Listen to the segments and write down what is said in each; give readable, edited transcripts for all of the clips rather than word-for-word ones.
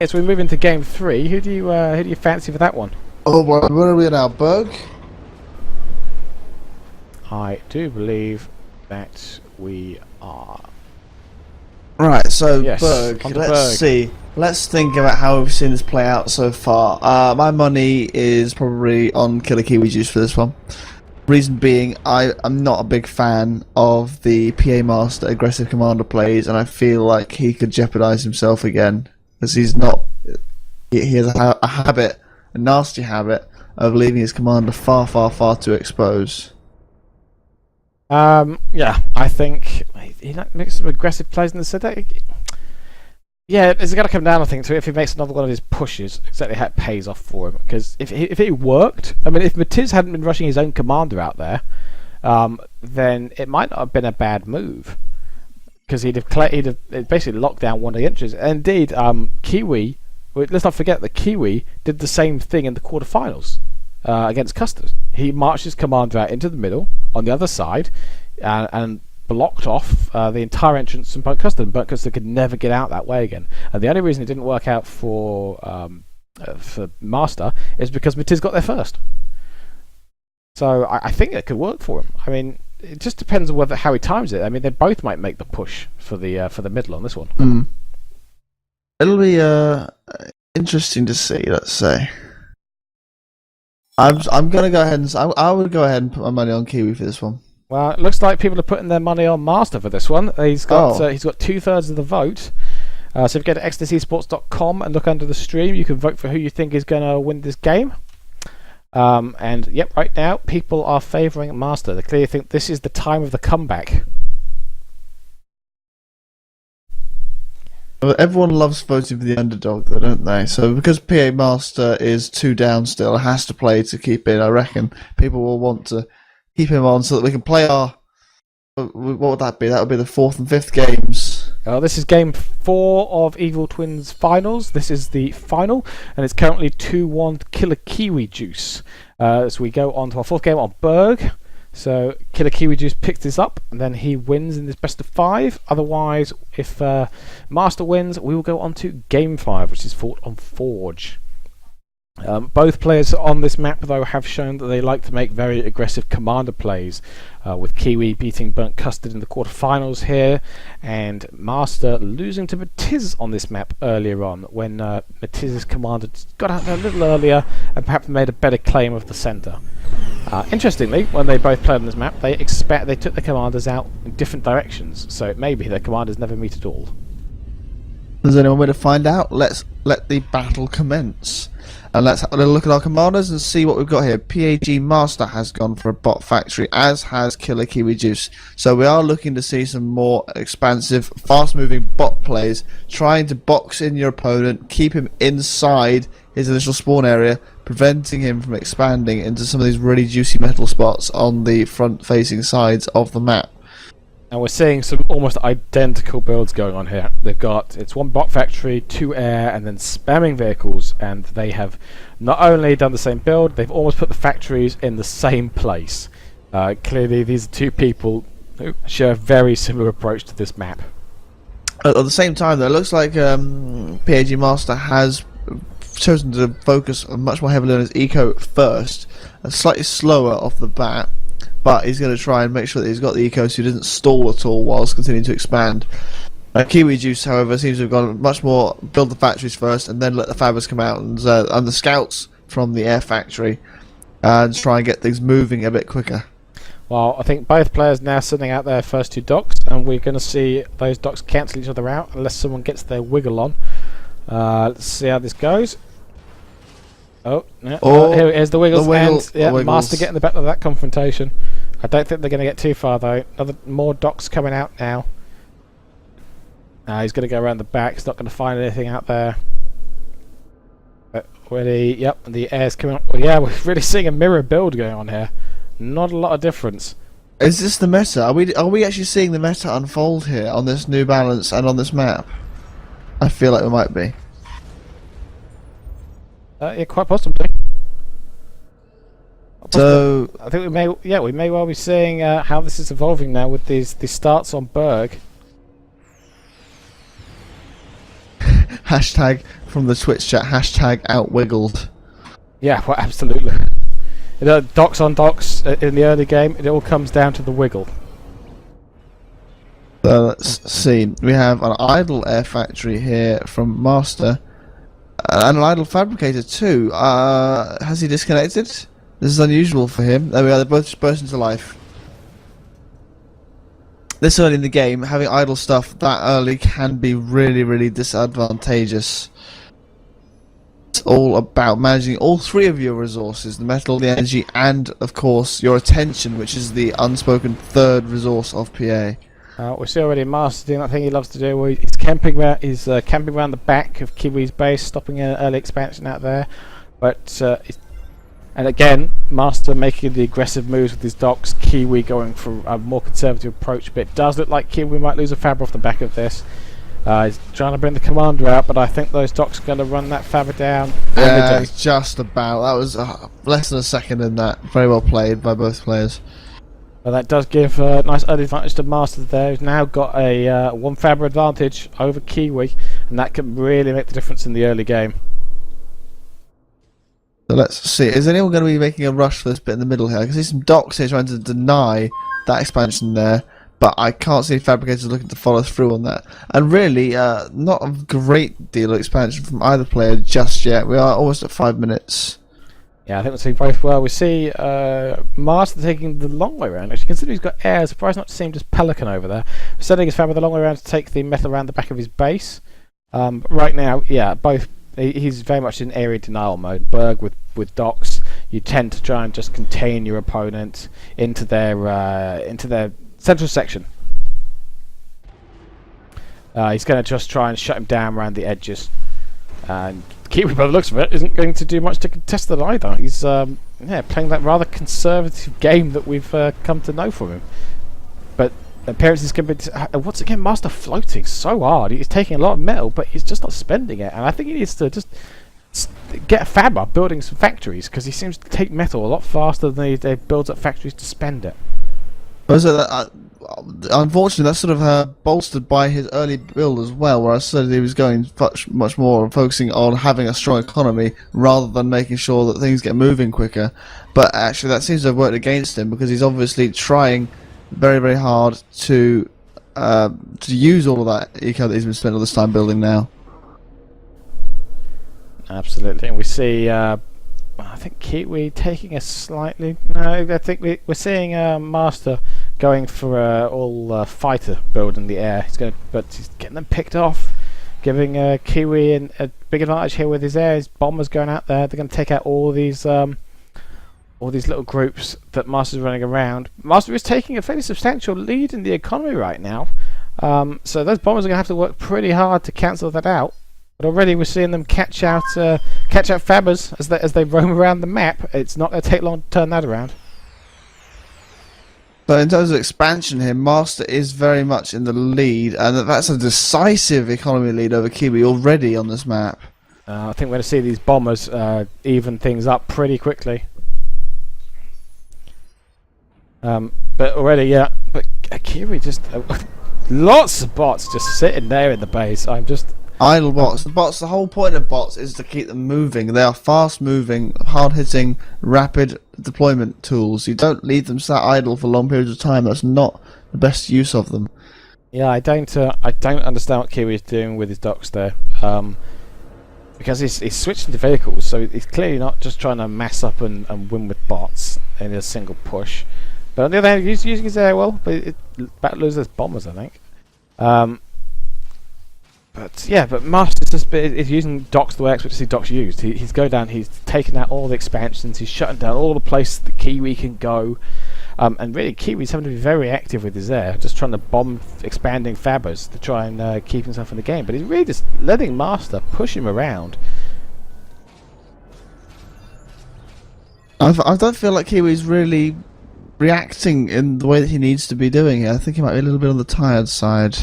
as we move into game 3, who do you fancy for that one? Oh, well, where are we now, Berg? I do believe that we are. Right, so Yes, Berg, onto let's Berg. see. Let's think about how we've seen this play out so far. My money is probably on Killer Kiwi Juice for this one. Reason being, I'm not a big fan of the PA Master aggressive commander plays, and I feel like he could jeopardize himself again, because he's not. He has a habit, a nasty habit, of leaving his commander far, far, far too exposed. Yeah, I think he makes some aggressive plays in the center. Yeah, it's got to come down, I think, to if he makes another one of his pushes, exactly how it pays off for him. Because if it worked, I mean, if Matiz hadn't been rushing his own commander out there, then it might not have been a bad move. Because he'd have basically locked down one of the entries. And indeed, Kiwi, let's not forget that Kiwi did the same thing in the quarterfinals against Custard. He marched his commander out into the middle on the other side and blocked off the entire entrance from Burnt Custard, and Burnt Custard could never get out that way again. And the only reason it didn't work out for Master is because Matiz got there first. So I think it could work for him. I mean, it just depends on how he times it. I mean, they both might make the push for the middle on this one. Mm. It'll be interesting to see. Let's say. I'm gonna go ahead and I would go ahead and put my money on Kiwi for this one. Well, it looks like people are putting their money on Master for this one. He's got 2/3 of the vote. So if you go to ecstasysports.com and look under the stream, you can vote for who you think is going to win this game. And yep, right now people are favouring Master. They clearly think this is the time of the comeback. Everyone loves voting for the underdog, though, don't they? So because PA Master is 2 down still, has to play to keep in. I reckon people will want to keep him on so that we can play our. What would that be? That would be the 4th and 5th games. This is game 4 of Evil Twins finals. This is the final, and it's currently 2-1 Killer Kiwi Juice. So we go on to our 4th game on Berg. So Killer Kiwi Juice picks this up, and then he wins in this best of 5. Otherwise, if Master wins, we will go on to game 5, which is fought on Forge. Both players on this map, though, have shown that they like to make very aggressive commander plays, with Kiwi beating Burnt Custard in the quarterfinals here, and Master losing to Matiz on this map earlier on, when Matiz's commander got out there a little earlier and perhaps made a better claim of the centre. Interestingly, when they both played on this map, they took their commanders out in different directions, so maybe their commanders never meet at all. Does anyone want to find out? Let's let the battle commence. And let's have a little look at our commanders and see what we've got here. PAG Master has gone for a bot factory, as has Killer Kiwi Juice. So we are looking to see some more expansive, fast-moving bot plays, trying to box in your opponent, keep him inside his initial spawn area, preventing him from expanding into some of these really juicy metal spots on the front-facing sides of the map. And we're seeing some almost identical builds going on here. It's 1 bot factory, 2 air, and then spamming vehicles, and they have not only done the same build, they've almost put the factories in the same place. Clearly these are 2 people who share a very similar approach to this map. At the same time, though, it looks like PAG Master has chosen to focus much more heavily on his eco first, and slightly slower off the bat. But he's going to try and make sure that he's got the eco so he doesn't stall at all whilst continuing to expand. Kiwi Juice, however, seems to have gone much more build the factories first and then let the fabbers come out and the scouts from the air factory and try and get things moving a bit quicker. Well, I think both players now sending out their first 2 docks, and we're going to see those docks cancel each other out unless someone gets their wiggle on. Let's see how this goes. Oh, yeah. Here's the Wiggles, and yeah, Wiggles. Master getting the better of that confrontation. I don't think they're going to get too far, though. More docks coming out now. He's going to go around the back. He's not going to find anything out there. But yep, the air's coming up. Well, yeah, we're really seeing a mirror build going on here. Not a lot of difference. Is this the meta? Are we actually seeing the meta unfold here on this new balance and on this map? I feel like we might be. Yeah, quite possibly. So I think we may well be seeing how this is evolving now with these starts on Berg. Hashtag from the Twitch chat, hashtag outwiggled. Yeah, well, absolutely. Docks on docks in the early game, it all comes down to the wiggle. So let's see. We have an idle air factory here from Master, and an idle fabricator too. Has he disconnected? This is unusual for him. There we are. They're both just burst into life. This early in the game, having idle stuff that early can be really, really disadvantageous. It's all about managing all three of your resources: the metal, the energy, and of course your attention, which is the unspoken third resource of PA. We see already Master doing that thing he loves to do, where he's camping around. He's camping around the back of Kiwi's base, stopping an early expansion out there. But and again, Master making the aggressive moves with his docks. Kiwi going for a more conservative approach, but it does look like Kiwi might lose a fab off the back of this. He's trying to bring the commander out, but I think those docks are going to run that fabber down. Yeah, it's just about. That was less than a second in that. Very well played by both players. Well, that does give a nice early advantage to Master there, who's now got a one fabber advantage over Kiwi, and that can really make the difference in the early game. So let's see. Is anyone going to be making a rush for this bit in the middle here? I can see some docks here trying to deny that expansion there, but I can't see fabricators looking to follow through on that. And really, not a great deal of expansion from either player just yet. We are almost at 5 minutes. Yeah, I think we're seeing both well. We see Master taking the long way around. Actually, considering he's got air, surprised not to see him just pelican over there. Sending his fabber the long way around to take the metal around the back of his base. Right now, yeah, both. He's very much in area denial mode. Berg with docks, you tend to try and just contain your opponent into their central section. He's going to just try and shut him down around the edges. And Kiwi, by the looks of it, isn't going to do much to contest that either. He's playing that rather conservative game that we've come to know from him. But appearances can be. Once again, Master floating so hard. He's taking a lot of metal, but he's just not spending it. And I think he needs to just get a fabber building some factories, because he seems to take metal a lot faster than he builds up factories to spend it. Unfortunately, that's sort of bolstered by his early build as well, where I said he was going much more focusing on having a strong economy rather than making sure that things get moving quicker. But actually, that seems to have worked against him, because he's obviously trying very, very hard to use all of that eco that he's been spending all this time building now. Absolutely, and we see. I think Kiwi taking a slightly. No, I think we're seeing Master going for all fighter build in the air. But he's getting them picked off, giving Kiwi a big advantage here with his air. His bombers going out there. They're going to take out all these little groups that Master's running around. Master is taking a fairly substantial lead in the economy right now. So those bombers are going to have to work pretty hard to cancel that out. But already we're seeing them catch out fabbers as they roam around the map. It's not going to take long to turn that around. So in terms of expansion here, Master is very much in the lead, and that's a decisive economy lead over Kiwi already on this map. I think we're going to see these bombers even things up pretty quickly. But already, yeah. But Kiwi just lots of bots just sitting there in the base. I'm just. Idle bots. The whole point of bots is to keep them moving. They are fast-moving, hard-hitting, rapid deployment tools. You don't leave them sat idle for long periods of time. That's not the best use of them. Yeah, I don't understand what Kiwi is doing with his docks there. Because he's switching to vehicles, so he's clearly not just trying to mass up and win with bots in a single push. But on the other hand, he's using his air well, but it about loses bombers, I think. But Master's is using docks the way I expect to see docks used. He's going down, he's taking out all the expansions, he's shutting down all the places that Kiwi can go. And really, Kiwi's having to be very active with his air, just trying to bomb expanding fabbers to try and keep himself in the game. But he's really just letting Master push him around. I don't feel like Kiwi's really reacting in the way that he needs to be doing here. I think he might be a little bit on the tired side,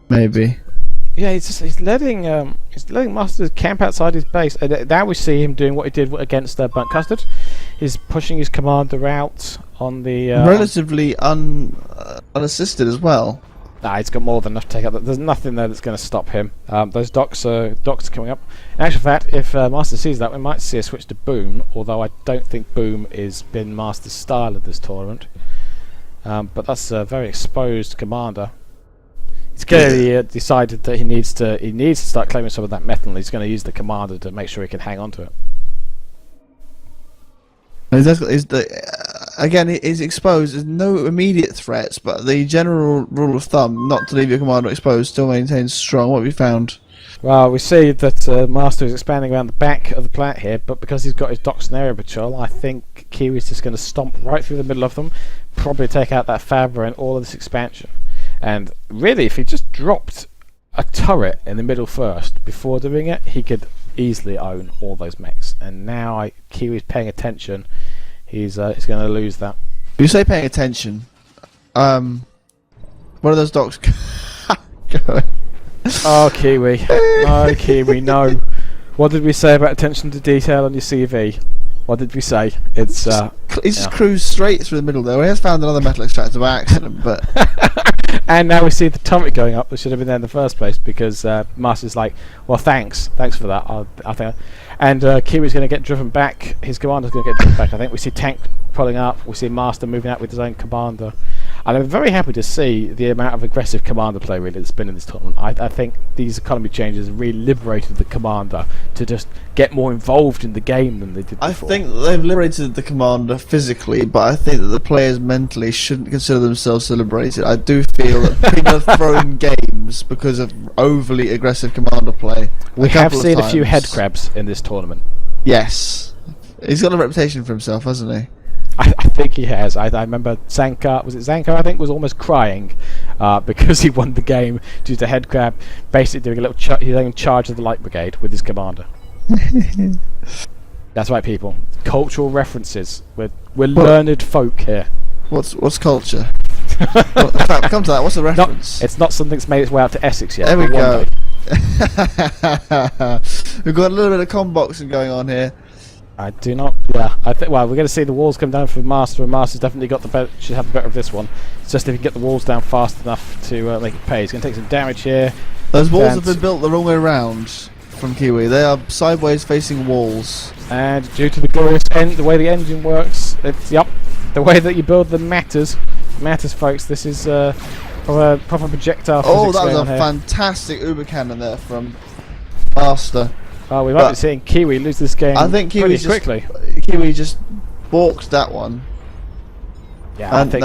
maybe. Yeah, he's letting Master camp outside his base. Now we see him doing what he did against Bunt Custard. He's pushing his commander out on the relatively unassisted as well. Nah, he's got more than enough to take out. There's nothing there that's going to stop him. Those docks are coming up. In actual fact, if Master sees that, we might see a switch to Boom, although I don't think Boom is been Master's style of this tournament. But that's a very exposed commander. He's clearly decided that he needs to start claiming some of that metal, and he's going to use the commander to make sure he can hang on to it. Again, he's exposed. There's no immediate threats, but the general rule of thumb, not to leave your commander exposed, still maintains strong. What have we found? Well, we see that Master is expanding around the back of the plant here, but because he's got his docks and area patrol, I think Kiwi's just going to stomp right through the middle of them, probably take out that Fabra and all of this expansion. And really, if he just dropped a turret in the middle first before doing it, he could easily own all those mechs. And now Kiwi's paying attention. He's going to lose that. You say paying attention. One of those docks going. Oh, Kiwi. No, Kiwi, no. What did we say about attention to detail on your CV? What did we say? It's he just cruised straight through the middle there. He has found another metal extractor by accident, but and now we see the turret going up that should have been there in the first place because Master's like, well, thanks for that. I think, and Kiwi's going to get driven back. His commander's going to get driven back. I think we see tank pulling up. We see Master moving out with his own commander. And I'm very happy to see the amount of aggressive commander play really that's been in this tournament. I think these economy changes really liberated the commander to just get more involved in the game than they did before. I think they've liberated the commander physically, but I think that the players mentally shouldn't consider themselves so liberated. I do feel that people have thrown games because of overly aggressive commander play. We have seen a few head crabs in this tournament. Yes. He's got a reputation for himself, hasn't he? I think he has. I remember Zankar, was it Zankar, I think, was almost crying because he won the game due to head crab basically doing a little his own charge of the light brigade with his commander. That's right, people. Cultural references. We're learned folk here. What's culture? Well, in fact, come to that. What's the reference? It's not something that's made its way out to Essex yet. There we go. We've got a little bit of comboxing going on here. I do not. Yeah, I think. Well, we're going to see the walls come down for Master, and Master's definitely got the better. Should have the better of this one. It's just if he can get the walls down fast enough to make it pay. He's going to take some damage here. Those walls have been built the wrong way around from Kiwi. They are sideways facing walls. And due to the glorious the way the engine works, the way that you build them matters, folks. This is proper projectile physics. Oh, that was a here. fantastic Uber cannon there from Master. Oh, we might be seeing Kiwi lose this game. I think Kiwi just balked that one. Yeah, I think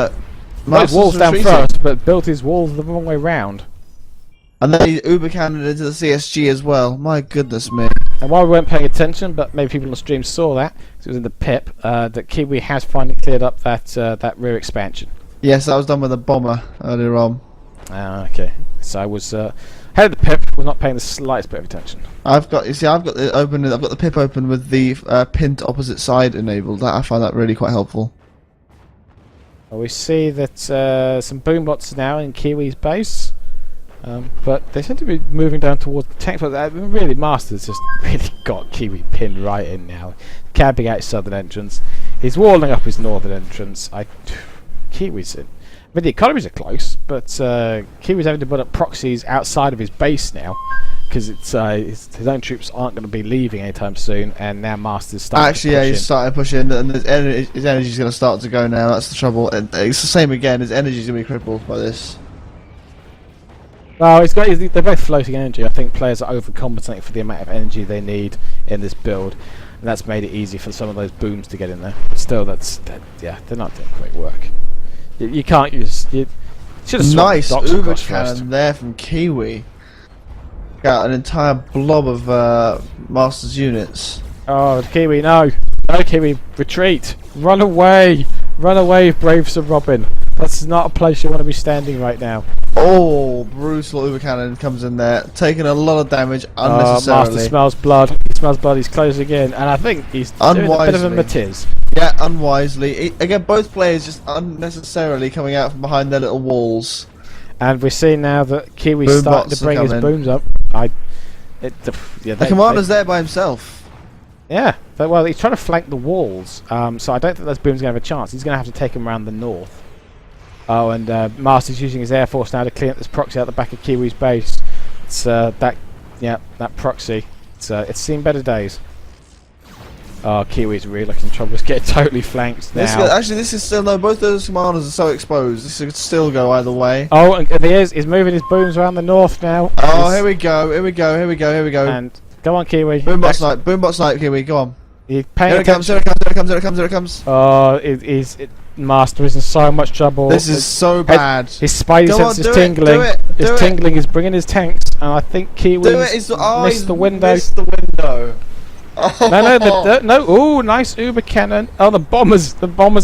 Master's walls down retreating. first, but built his walls the wrong way round. And then he Uber cannoned into the CSG as well. My goodness me. And while we weren't paying attention, but maybe people on the stream saw that, 'cause it was in the pip, that Kiwi has finally cleared up that rear expansion. Yes, that was done with a bomber earlier on. Okay. So I was head of the pip, was not paying the slightest bit of attention. I've got the pip open with the pin to opposite side enabled. I find that really quite helpful. Well, we see that some boombots now in Kiwi's base. But they seem to be moving down towards the tank. But really, Master's just really got Kiwi pinned right in now. Camping out his southern entrance. He's walling up his northern entrance. Kiwi's in. I mean, the economies are close, but Kiwi's having to put up proxies outside of his base now. Because his own troops aren't going to be leaving anytime soon. And now Master's starting to push in. He's starting to push in. And his energy's going to start to go now. That's the trouble. And it's the same again. His energy's going to be crippled by this. Well, they're both floating energy. I think players are overcompensating for the amount of energy they need in this build, and that's made it easy for some of those booms to get in there. But still, they're not doing great work. You can't use. You should have nice Uber cannon first. there from Kiwi. Got an entire blob of Master's units. Oh, Kiwi, no, Kiwi, retreat, run away, brave Sir Robin. That's not a place you want to be standing right now. Oh, brutal Uber cannon comes in there, taking a lot of damage unnecessarily. Master smells blood. He smells blood. He's closing in, and I think he's doing a bit of a matiz. Yeah, unwisely. Again, both players just unnecessarily coming out from behind their little walls. And we're seeing now that Kiwi's starting to bring his booms up. The commander's there by himself. Yeah, well, he's trying to flank the walls, so I don't think those booms are going to have a chance. He's going to have to take him around the north. Oh, and Master's using his Air Force now to clean up this proxy out the back of Kiwi's base. It's that proxy. It's seen better days. Oh, Kiwi's really looking in trouble. It's getting totally flanked now. Actually, this is still no. Both those commanders are so exposed. This could still go either way. Oh, and he's moving his booms around the north now. Oh, here we go. Here we go. Here we go. Here we go. And go on, Kiwi. Boombot snipe. Boombot snipe, Kiwi. Go on. He's paying Here it comes. Here it comes. Here it comes. Here it comes. Here it comes. Oh, Master is in so much trouble. This is so bad. His spidey sense is tingling. It's tingling. He's bringing his tanks, and I think Kiwi missed the window. Missed the window. Oh. No. Ooh, nice Uber cannon. Oh, the bombers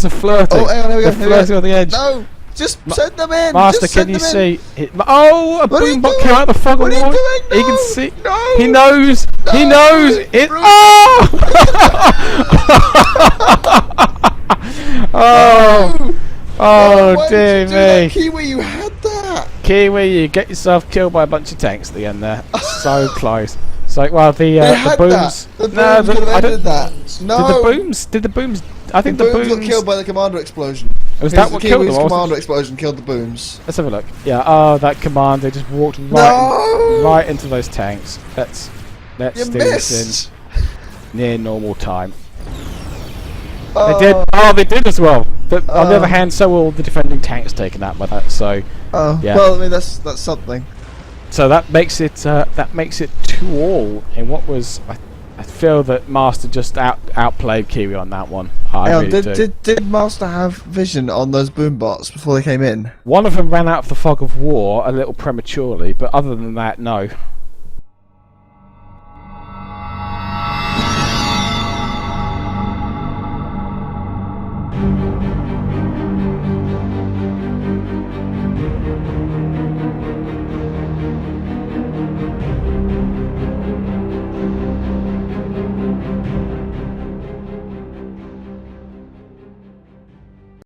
are flirting. Oh, hang on, here we go. They're flirting on the edge. No, just send them in. Master, can you see? Oh, a boombot came out the fog of war. No. He can see. No. He knows. No. He knows. It. Oh! No. Oh, dear me. Kiwi, you had that. Kiwi, you get yourself killed by a bunch of tanks at the end there. So close. So, well, the booms. The booms could have ended that. No. Did the booms? I think the the booms booms got killed by the commander explosion. Was that what killed them? The commander explosion killed the booms. Let's have a look. Yeah. Oh, that commander just walked right into those tanks. Let's do this in near normal time. They did. Oh, they did as well. But on the other hand, so were all the defending tanks taken out by that. So. Oh. Yeah. Well, I mean that's something. So that makes it 2-all in what was. I feel that Master just outplayed Kiwi on that one. Did Master have vision on those boom bots before they came in? One of them ran out of the fog of war a little prematurely, but other than that, no.